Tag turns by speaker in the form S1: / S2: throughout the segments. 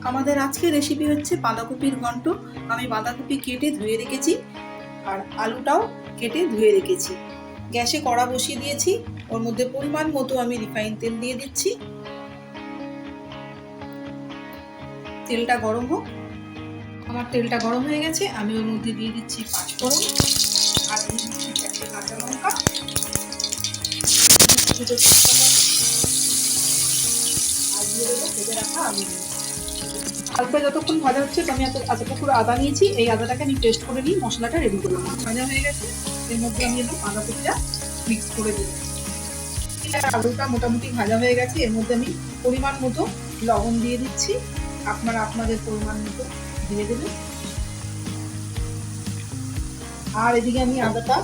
S1: আমাদের আজকের রেসিপি হচ্ছে বাঁধাকপির ঘন্ট। আমি বাঁধাকপি কেটে ধুয়ে রেখেছি আর আলুটাও কেটে ধুয়ে রেখেছি। গ্যাসে কড়া বসিয়ে দিয়েছি, ওর মধ্যে পরিমাণ মতো আমি রিফাইন তেল দিয়ে দিচ্ছি। তেলটা গরম হোক। আমার তেলটা গরম হয়ে গেছে, আমি ওর মধ্যে দিয়ে দিচ্ছি 5 ফোড়ন আর দিয়ে দিচ্ছি 4টে কাঁচা লঙ্কা, আর দিয়ে দেবো ভেজে রাখা আলু। আলুটা যতক্ষণ ভাজা হচ্ছে তো আমি এতটুকু আদা নিয়েছি, এই আদাটাকে আমি পেস্ট করে নিই, মশলাটা রেডি করে নিই। ভাজা হয়ে গেছে, এর মধ্যে আমি একটু বাঁধাকপিটা মিক্স করে দিই। আলুটা মোটামুটি ভাজা হয়ে গেছে, এর মধ্যে আমি পরিমাণ মতো লবণ দিয়ে দিচ্ছি, আপনারা আপনাদের পরিমাণ মতো দিয়ে দেবেন। আর এদিকে আমি আদাটা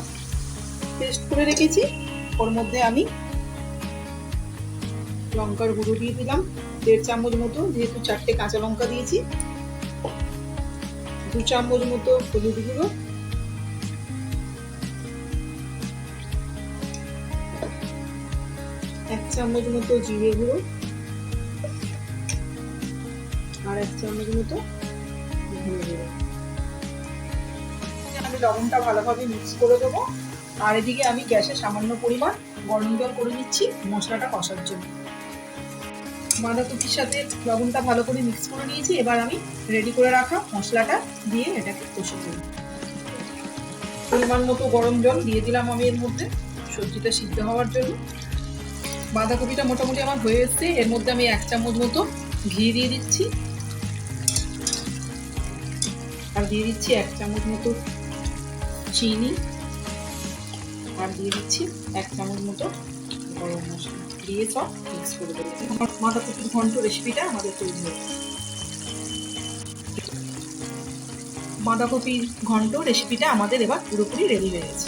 S1: পেস্ট করে রেখেছি, ওর মধ্যে আমি লঙ্কার গুঁড়ো দিয়ে দিলাম 1.5 চামচ মতো, যেহেতু 4টে কাঁচা লঙ্কা দিয়েছি। 2 চামচ মতো হলুদ গুঁড়ো, 1 চামচ মতো জিরে গুঁড়ো, আর 1 চামচ মতো ধনে গুঁড়ো। আমি লবণটা ভালোভাবে মিক্স করে দেবো। আর এদিকে আমি গ্যাসে সামান্য পরিমাণ গরম জল করে নিচ্ছি মশলাটা কষার জন্য। বাঁধাকপির সাথে লবণটা ভালো করে মিক্স করে নিয়েছি, এবার আমি রেডি করে রাখা মশলাটা দিয়ে এটাকে কষে দেব। পরিমাণ মতো গরম জল দিয়ে দিলাম আমি এর মধ্যে, সবজিটা সিদ্ধ হওয়ার জন্য। বাঁধাকপিটা মোটামুটি আমার হয়ে এসছে, এর মধ্যে আমি 1 চামচ মতো ঘি দিয়ে দিচ্ছি, আর দিয়ে দিচ্ছি 1 চামচ মতো চিনি, আর দিয়ে দিচ্ছি 1 চামচ মতো গরম মশলা দিয়ে সব মিক্স করে দেবো। আমার বাঁধাকপির ঘন্ট রেসিপিটা আমাদের তৈরি হয়ে গেছে। বাঁধাকপির ঘন্ট রেসিপিটা আমাদের এবার পুরোপুরি রেডি হয়ে গেছে।